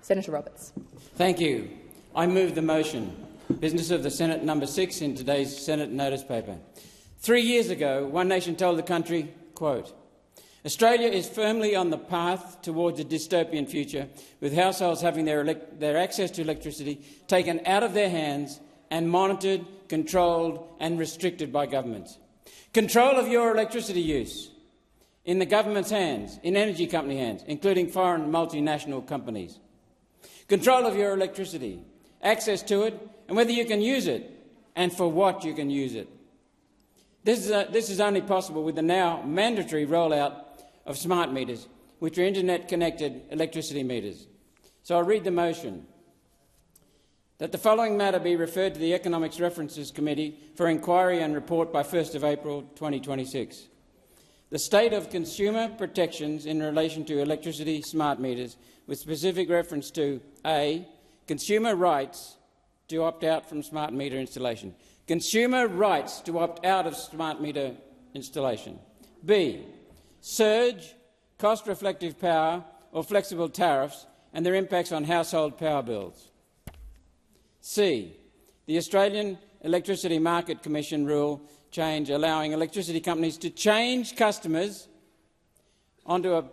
Senator Roberts. Thank you. I move the motion. Business of the Senate number 6 in today's Senate notice paper. 3 years ago, One Nation told the country, quote, Australia is firmly on the path towards a dystopian future, with households having their access to electricity taken out of their hands and monitored, controlled and restricted by governments. Control of your electricity use in the government's hands, in energy company hands, including foreign multinational companies. Control of your electricity, access to it, and whether you can use it, and for what you can use it. This is only possible with the now mandatory rollout of smart meters, which are internet-connected electricity meters. So I'll read the motion. That the following matter be referred to the Economics References Committee for inquiry and report by 1 April 2026. The state of consumer protections in relation to electricity smart meters, with specific reference to A. Consumer rights to opt out from smart meter installation. Consumer rights to opt out of smart meter installation. B. Surge, cost-reflective power or flexible tariffs and their impacts on household power bills. C. The Australian Electricity Market Commission rule change allowing electricity companies to change customers onto a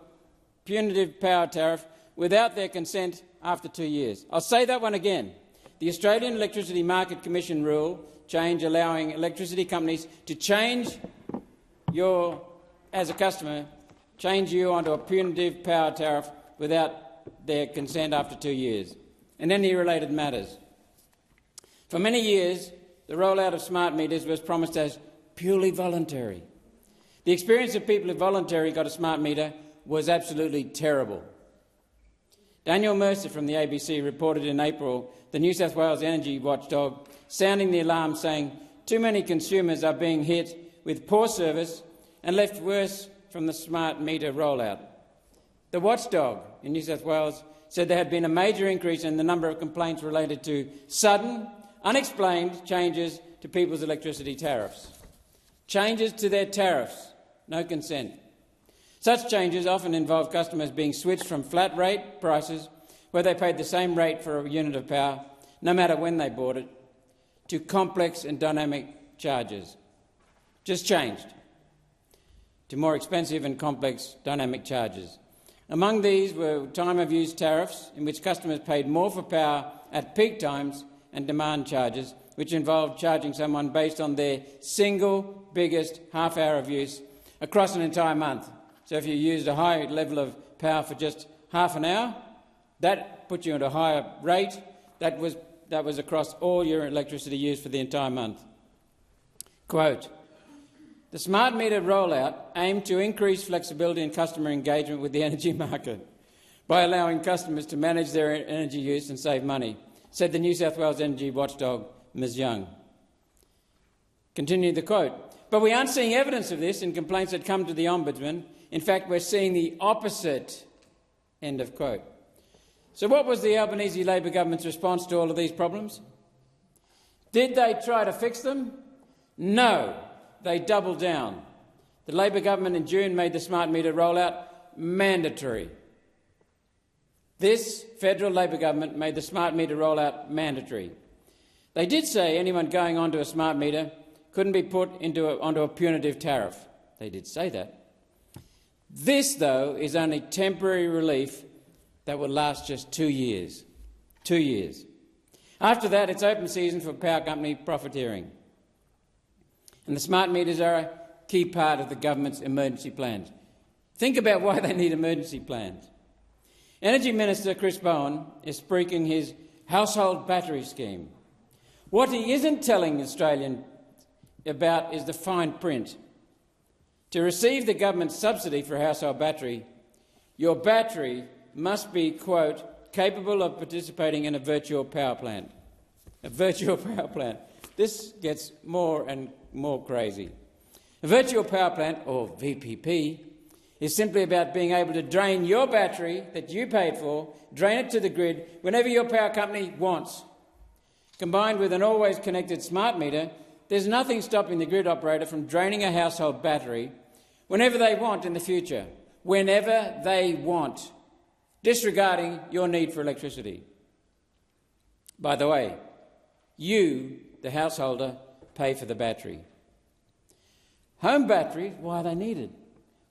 punitive power tariff without their consent after 2 years. I'll say that one again. The Australian Electricity Market Commission rule change allowing electricity companies to change as a customer, change you onto a punitive power tariff without their consent after 2 years, and any related matters. For many years, the rollout of smart meters was promised as purely voluntary. The experience of people who voluntarily got a smart meter was absolutely terrible. Daniel Mercer from the ABC reported in April the New South Wales energy watchdog sounding the alarm, saying too many consumers are being hit with poor service and left worse from the smart meter rollout. The watchdog in New South Wales said there had been a major increase in the number of complaints related to sudden, unexplained changes to people's electricity tariffs. Changes to their tariffs, no consent. Such changes often involve customers being switched from flat rate prices, where they paid the same rate for a unit of power, no matter when they bought it, to complex and dynamic charges. Just changed to more expensive and complex dynamic charges. Among these were time-of-use tariffs, in which customers paid more for power at peak times, and demand charges, which involved charging someone based on their single biggest half-hour of use across an entire month. So if you used a high level of power for just half an hour, that put you at a higher rate. That was across all your electricity use for the entire month. Quote, the smart meter rollout aimed to increase flexibility and customer engagement with the energy market by allowing customers to manage their energy use and save money, said the New South Wales energy watchdog, Ms Young. Continued the quote. But we aren't seeing evidence of this in complaints that come to the Ombudsman. In fact, we're seeing the opposite. End of quote. So what was the Albanese Labor government's response to all of these problems? Did they try to fix them? No, they doubled down. The Labor government in June made the smart meter rollout mandatory. This federal Labor government made the smart meter rollout mandatory. They did say anyone going onto a smart meter couldn't be put onto a punitive tariff. They did say that. This, though, is only temporary relief that will last just 2 years. 2 years. After that, it's open season for power company profiteering. And the smart meters are a key part of the government's emergency plans. Think about why they need emergency plans. Energy Minister Chris Bowen is spruiking his household battery scheme. What he isn't telling Australians about is the fine print. To receive the government's subsidy for a household battery, your battery must be, quote, capable of participating in a virtual power plant. A virtual power plant. This gets more and more crazy. A virtual power plant, or VPP, is simply about being able to drain your battery that you paid for, drain it to the grid whenever your power company wants. Combined with an always connected smart meter, there's nothing stopping the grid operator from draining a household battery whenever they want in the future. Whenever they want. disregarding your need for electricity. By the way, you, the householder, pay for the battery. Home batteries, why are they needed?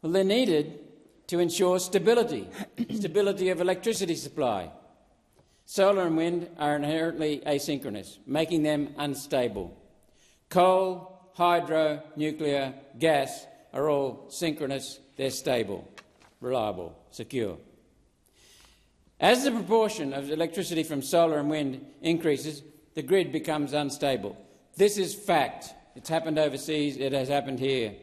Well, they're needed to ensure stability, stability of electricity supply. Solar and wind are inherently asynchronous, making them unstable. Coal, hydro, nuclear, gas are all synchronous. They're stable, reliable, secure. As the proportion of electricity from solar and wind increases, the grid becomes unstable. This is fact. It's happened overseas. It has happened here.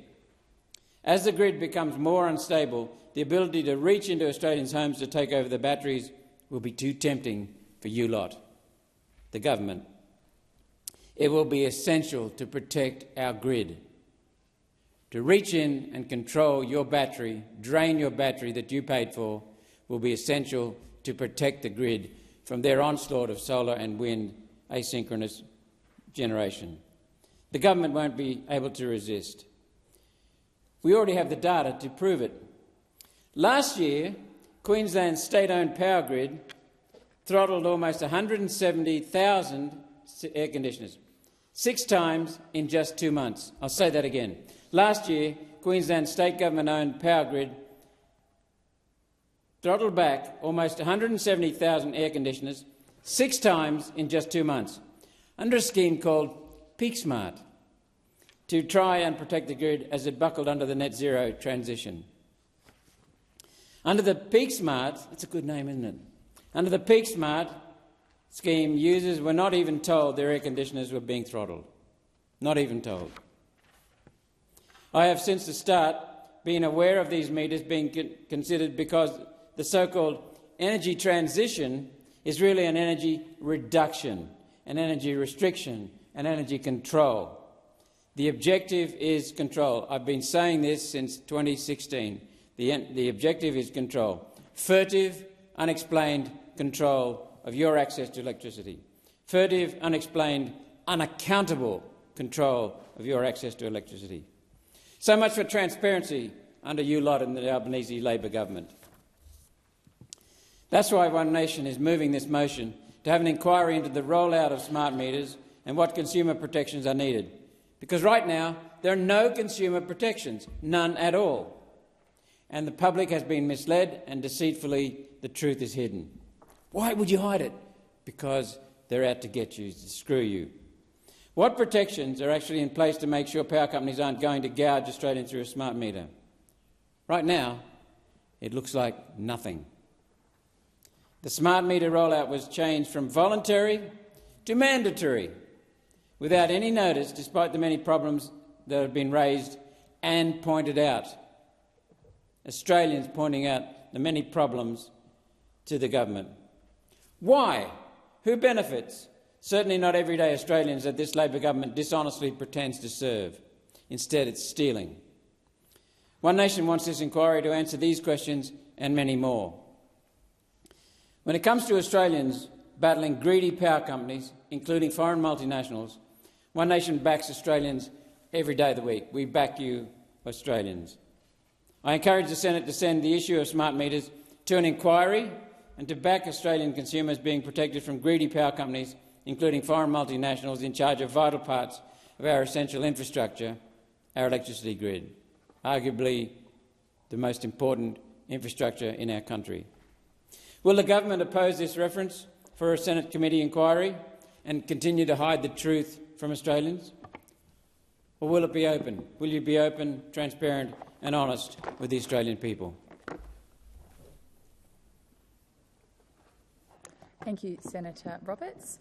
As the grid becomes more unstable, the ability to reach into Australians' homes to take over the batteries will be too tempting for you lot, the government. It will be essential to protect our grid. To reach in and control your battery, drain your battery that you paid for, will be essential to protect the grid from their onslaught of solar and wind asynchronous generation. The government won't be able to resist. We already have the data to prove it. Last year, Queensland's state-owned power grid throttled almost 170,000 air conditioners, 6 times in just 2 months. I'll say that again. Last year, Queensland's state government-owned power grid throttled back almost 170,000 air conditioners, 6 times in just 2 months, under a scheme called Peak Smart, to try and protect the grid as it buckled under the net zero transition. Under the Peak Smart, it's a good name, isn't it? Under the Peak Smart scheme, users were not even told their air conditioners were being throttled. Not even told. I have since the start been aware of these meters being considered because the so-called energy transition is really an energy reduction, an energy restriction, an energy control. The objective is control. I've been saying this since 2016. The objective is control. Furtive, unexplained control of your access to electricity. Furtive, unexplained, unaccountable control of your access to electricity. So much for transparency under you lot in the Albanese Labor government. That's why One Nation is moving this motion to have an inquiry into the rollout of smart meters and what consumer protections are needed. Because right now there are no consumer protections, none at all. And the public has been misled and deceitfully the truth is hidden. Why would you hide it? Because they're out to get you, to screw you. What protections are actually in place to make sure power companies aren't going to gouge Australians through a smart meter? Right now, it looks like nothing. The smart meter rollout was changed from voluntary to mandatory without any notice, despite the many problems that have been raised and pointed out. Australians pointing out the many problems to the government. Why? Who benefits? Certainly not everyday Australians that this Labor government dishonestly pretends to serve. Instead, it's stealing. One Nation wants this inquiry to answer these questions and many more. When it comes to Australians battling greedy power companies, including foreign multinationals, One Nation backs Australians every day of the week. We back you, Australians. I encourage the Senate to send the issue of smart meters to an inquiry and to back Australian consumers being protected from greedy power companies, including foreign multinationals in charge of vital parts of our essential infrastructure, our electricity grid, arguably the most important infrastructure in our country. Will the government oppose this reference for a Senate committee inquiry and continue to hide the truth from Australians? Or will it be open? Will you be open, transparent and honest with the Australian people? Thank you, Senator Roberts.